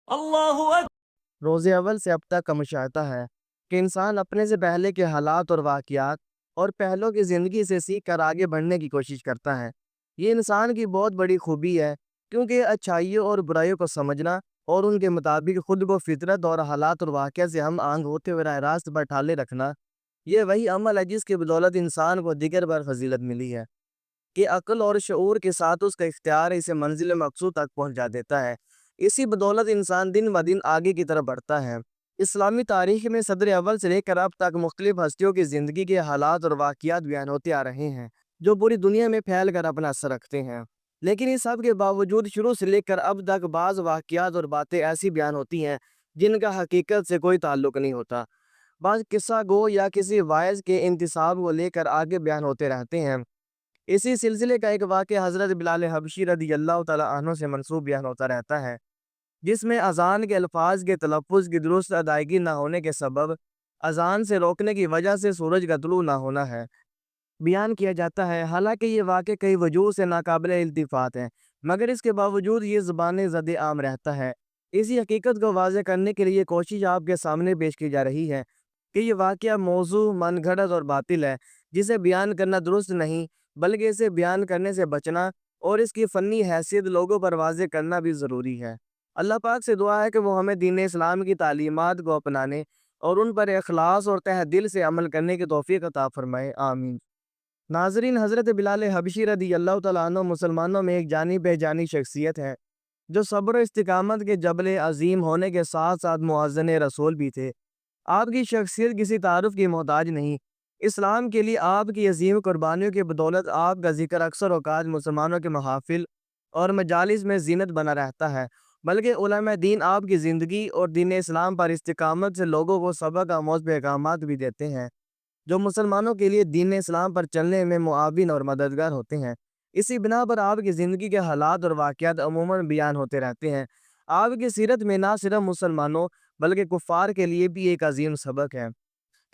اللہ اکبر۔ روز اول سے اب تک کا مشاہدہ ہے کہ انسان اپنے سے پہلے کے حالات اور واقعات اور پہلوں کی زندگی سے سیکھ کر آگے بڑھنے کی کوشش کرتا ہے۔ یہ انسان کی بہت بڑی خوبی ہے، کیونکہ اچھائیوں اور برائیوں کو سمجھنا اور ان کے مطابق خود کو فطرت اور حالات اور واقعہ سے ہم آہنگ ہوتے ہوئے راہ راست پر ڈھالے رکھنا، یہ وہی عمل ہے جس کی بدولت انسان کو دیگر بار فضیلت ملی ہے کہ عقل اور شعور کے ساتھ اس کا اختیار اسے منزل مقصود تک پہنچا دیتا ہے۔ اسی بدولت انسان دن بہ دن آگے کی طرف بڑھتا ہے۔ اسلامی تاریخ میں صدر اول سے لے کر اب تک مختلف ہستیوں کی زندگی کے حالات اور واقعات بیان ہوتے آ رہے ہیں جو پوری دنیا میں پھیل کر اپنا اثر رکھتے ہیں۔ لیکن اس سب کے باوجود شروع سے لے کر اب تک بعض واقعات اور باتیں ایسی بیان ہوتی ہیں جن کا حقیقت سے کوئی تعلق نہیں ہوتا۔ بعض قصہ گو یا کسی واعظ کے انتصاب کو لے کر آگے بیان ہوتے رہتے ہیں۔ اسی سلسلے کا ایک واقعہ حضرت بلال حبشی رضی اللہ تعالیٰ عنہ سے منسوب بیان ہوتا رہتا ہے، جس میں اذان کے الفاظ کے تلفظ کی درست ادائیگی نہ ہونے کے سبب اذان سے روکنے کی وجہ سے سورج کا طلوع نہ ہونا ہے بیان کیا جاتا ہے۔ حالانکہ یہ واقعہ کئی وجوہ سے ناقابل التفات ہے، مگر اس کے باوجود یہ زبان زد عام رہتا ہے۔ اسی حقیقت کو واضح کرنے کے لیے کوشش آپ کے سامنے پیش کی جا رہی ہے کہ یہ واقعہ موضوع من گھڑت اور باطل ہے، جسے بیان کرنا درست نہیں، بلکہ اسے بیان کرنے سے بچنا اور اس کی فنی حیثیت لوگوں پر واضح کرنا بھی ضروری ہے۔ اللہ پاک سے دعا ہے کہ وہ ہمیں دین اسلام کی تعلیمات کو اپنانے اور ان پر اخلاص اور تہ دل سے عمل کرنے کی توفیق عطا فرمائے، آمین۔ ناظرین، حضرت بلال حبشی رضی اللہ تعالیٰ عنہ مسلمانوں میں ایک جانی بے جانی شخصیت ہے جو صبر و استقامت کے جبل عظیم ہونے کے ساتھ ساتھ معزز رسول بھی تھے۔ آپ کی شخصیت کسی تعارف کی محتاج نہیں۔ اسلام کے لیے آپ کی عظیم قربانیوں کی بدولت آپ کا ذکر اکثر اوقات مسلمانوں کے محافل اور مجالس میں زینت بنا رہتا ہے، بلکہ علماء دین آپ کی زندگی اور دین اسلام پر استقامت سے لوگوں کو سبق آموز پیغامات بھی دیتے ہیں جو مسلمانوں کے لیے دین اسلام پر چلنے میں معاون اور مددگار ہوتے ہیں۔ اسی بنا پر آپ کی زندگی کے حالات اور واقعات عموماً بیان ہوتے رہتے ہیں۔ آپ کی سیرت میں نہ صرف مسلمانوں بلکہ کفار کے لیے بھی ایک عظیم سبق ہے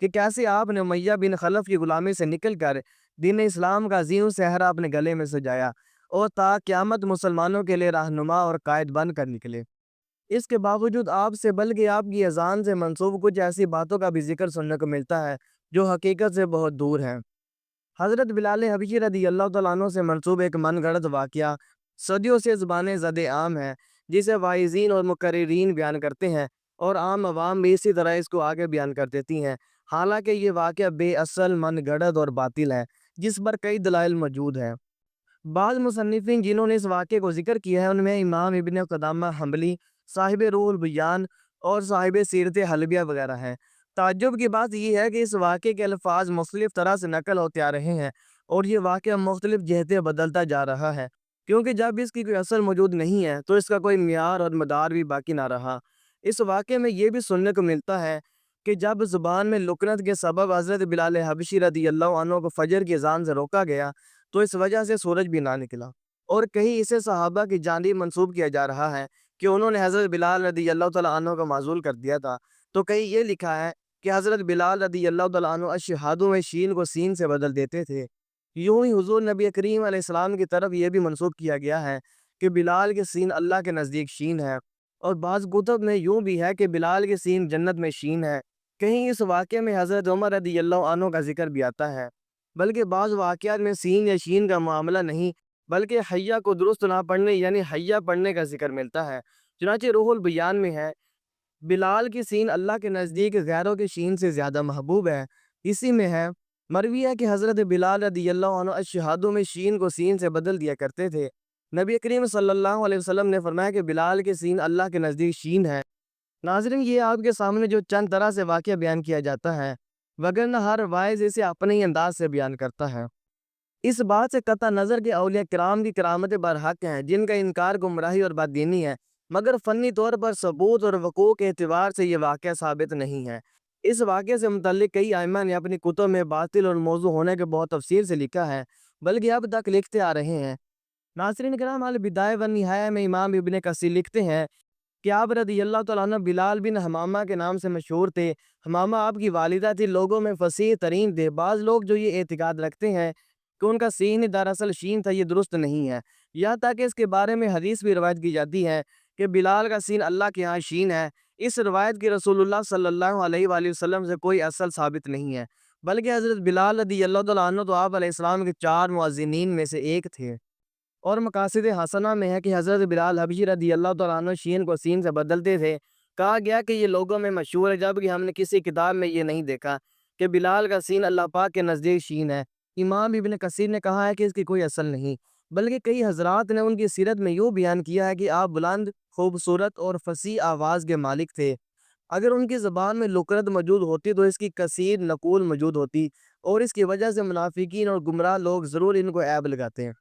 کہ کیسے آپ نے امیہ بن خلف کی غلامی سے نکل کر دین اسلام کا عظیم صحرا اپنے گلے میں سجایا اور تا قیامت مسلمانوں کے لیے رہنما اور قائد بن کر نکلے۔ اس کے باوجود آپ سے بلکہ آپ کی اذان سے منسوب کچھ ایسی باتوں کا بھی ذکر سننے کو ملتا ہے جو حقیقت سے بہت دور ہیں۔ حضرت بلال حبشی رضی اللہ تعالیٰ عنہ سے منسوب ایک من گھڑت واقعہ صدیوں سے زبان زد عام ہے، جسے واعظین اور مقررین بیان کرتے ہیں اور عام عوام بھی اسی طرح اس کو آگے بیان کر دیتی ہیں۔ حالانکہ یہ واقعہ بے اصل، من گھڑت اور باطل ہے، جس پر کئی دلائل موجود ہیں۔ بعض مصنفین جنہوں نے اس واقعے کو ذکر کیا ہے ان میں امام ابن قدامہ حنبلی، صاحب روح البیان اور صاحب سیرت حلبیہ وغیرہ ہیں۔ تعجب کی بات یہ ہے کہ اس واقعے کے الفاظ مختلف طرح سے نقل ہوتے آ رہے ہیں اور یہ واقعہ مختلف جہتیں بدلتا جا رہا ہے، کیونکہ جب اس کی کوئی اصل موجود نہیں ہے تو اس کا کوئی معیار اور مدار بھی باقی نہ رہا۔ اس واقعے میں یہ بھی سننے کو ملتا ہے کہ جب زبان میں لکنت کے سبب حضرت بلال حبشی رضی اللہ عنہ کو فجر کی اذان سے روکا گیا تو اس وجہ سے سورج بھی نہ نکلا، اور کہیں اسے صحابہ کی جانب منسوب کیا جا رہا ہے کہ انہوں نے حضرت بلال رضی اللہ تعالیٰ عنہ کو معزول کر دیا تھا، تو کہیں یہ لکھا ہے کہ حضرت بلال رضی اللہ تعالیٰ عنہ اشہادوں میں شین کو سین سے بدل دیتے تھے۔ یوں ہی حضور نبی کریم علیہ السلام کی طرف یہ بھی منسوب کیا گیا ہے کہ بلال کے سین اللہ کے نزدیک شین ہے، اور بعض کتب میں یوں بھی ہے کہ بلال کے سین جنت میں شین ہے۔ کہیں اس واقعے میں حضرت عمر رضی اللہ عنہ کا ذکر بھی آتا ہے، بلکہ بعض واقعات میں سین یا شین کا معاملہ نہیں بلکہ حیا کو درست نہ پڑھنے یعنی حیا پڑھنے کا ذکر ملتا ہے۔ چنانچہ روح البیان میں ہے بلال کی سین اللہ کے نزدیک غیروں کے شین سے زیادہ محبوب ہے۔ اسی میں ہے مروی ہے کہ حضرت بلال رضی اللہ عنہ اشہادوں میں شین کو سین سے بدل دیا کرتے تھے۔ نبی کریم صلی اللہ علیہ وسلم نے فرمایا کہ بلال کی سین اللہ کے نزدیک شین ہے۔ ناظرین، یہ آپ کے سامنے جو چند طرح سے واقعہ بیان کیا جاتا ہے، وگرنہ ہر واعظ اسے اپنے ہی انداز سے بیان کرتا ہے۔ اس بات سے قطع نظر کہ اولیاء کرام کی کرامتیں برحق ہیں جن کا انکار گمراہی اور بددینی ہے، مگر فنی طور پر ثبوت اور وقوع کے اعتبار سے یہ واقعہ ثابت نہیں ہے۔ اس واقعے سے متعلق کئی ائمہ نے اپنی کتب میں باطل اور موضوع ہونے کے بہت تفصیل سے لکھا ہے، بلکہ اب تک لکھتے آ رہے ہیں۔ ناظرین کرام، البدایہ والنہایہ میں امام ابن کثیر لکھتے ہیں کہ آپ رضی اللہ تعالیٰ عنہ بلال بن حمامہ کے نام سے مشہور تھے۔ حمامہ آپ کی والدہ تھی، لوگوں میں فصیح ترین تھے۔ بعض لوگ جو یہ اعتقاد رکھتے ہیں کہ ان کا سین دراصل شین تھا، یہ درست نہیں ہے۔ یہاں تک کہ اس کے بارے میں حدیث بھی روایت کی جاتی ہے کہ بلال کا سین اللہ کے ہاں شین ہے، اس روایت کی رسول اللہ صلی اللہ علیہ وآلہ وسلم سے کوئی اصل ثابت نہیں ہے، بلکہ حضرت بلال رضی اللہ تعالیٰ عنہ تو آپ علیہ السلام کے 4 مؤذنین میں سے ایک تھے۔ اور مقاصد حسنہ میں ہے کہ حضرت بلال حبشی رضی اللہ تعالیٰ عنہ شین کو سین سے بدلتے تھے۔ کہا گیا کہ یہ لوگوں میں مشہور ہے، جبکہ ہم نے کسی کتاب میں یہ نہیں دیکھا کہ بلال کا سین اللہ پاک کے نزدیک شین ہے۔ امام ابن کثیر نے کہا ہے کہ اس کی کوئی اصل نہیں، بلکہ کئی حضرات نے ان کی سیرت میں یوں بیان کیا ہے کہ آپ بلند، خوبصورت اور فصیح آواز کے مالک تھے۔ اگر ان کی زبان میں لکرت موجود ہوتی تو اس کی کثیر نقول موجود ہوتی، اور اس کی وجہ سے منافقین اور گمراہ لوگ ضرور ان کو عیب لگاتے ہیں۔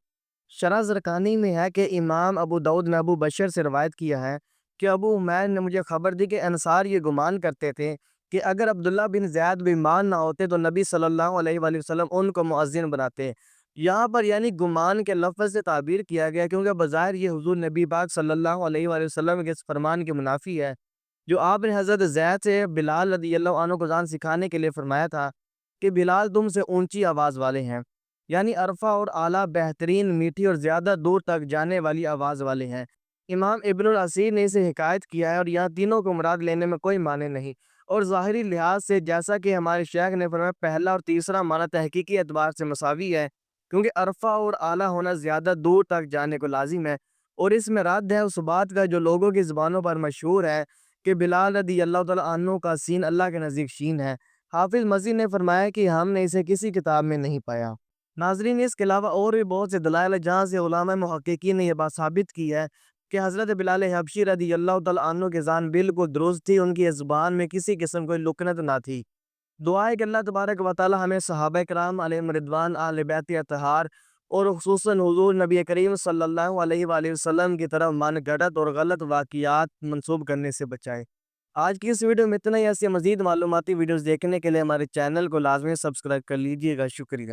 شرح زرقانی میں ہے کہ امام ابو داؤد نے ابو بشر سے روایت کیا ہے کہ ابو عمیر نے مجھے خبر دی کہ انصار یہ گمان کرتے تھے کہ اگر عبداللہ بن زیاد بیمان نہ ہوتے تو نبی صلی اللہ علیہ وآلہ وسلم ان کو مؤذن بناتے۔ یہاں پر یعنی گمان کے لفظ سے تعبیر کیا گیا، کیونکہ بظاہر یہ حضور نبی پاک صلی اللہ علیہ وآلہ وسلم کے اس فرمان کے منافی ہے جو آپ نے حضرت زید سے بلال رضی اللہ عنہ کو اذان سکھانے کے لیے فرمایا تھا کہ بلال تم سے اونچی آواز والے ہیں، یعنی عرفہ اور اعلیٰ، بہترین، میٹھی اور زیادہ دور تک جانے والی آواز والے ہیں۔ امام ابن الاسیر نے اسے حکایت کیا ہے، اور یہاں تینوں کو مراد لینے میں کوئی معنی نہیں، اور ظاہری لحاظ سے جیسا کہ ہمارے شیخ نے فرمایا پہلا اور تیسرا معنی تحقیقی اعتبار سے مساوی ہے، کیونکہ عرفہ اور اعلیٰ ہونا زیادہ دور تک جانے کو لازم ہے، اور اس میں رد ہے اس بات کا جو لوگوں کی زبانوں پر مشہور ہے کہ بلال رضی اللہ تعالیٰ عنہ کا سین اللہ کے نزدیک شین ہے۔ حافظ مزید نے فرمایا کہ ہم نے اسے کسی کتاب میں نہیں پایا۔ ناظرین، اس کے علاوہ اور بھی بہت سے دلائل ہیں جہاں سے علماء محققین نے یہ بات ثابت کی ہے کہ حضرت بلال حبشی رضی اللہ تعالیٰ عنہ کی زبان بالکل درست تھی، ان کی زبان میں کسی قسم کوئی لکنت نہ تھی۔ دعا ہے کہ اللہ تبارک و تعالی ہمیں صحابہ کرام علیہم رضوان، اہل بیت اطہار اور خصوصاً حضور نبی کریم صلی اللہ علیہ وآلہ وسلم کی طرف من گھڑت اور غلط واقعات منسوب کرنے سے بچائے۔ آج کی اس ویڈیو میں اتنا ہی۔ ایسی مزید معلوماتی ویڈیوز دیکھنے کے لیے ہمارے چینل کو لازمی سبسکرائب کر لیجیے گا۔ شکریہ۔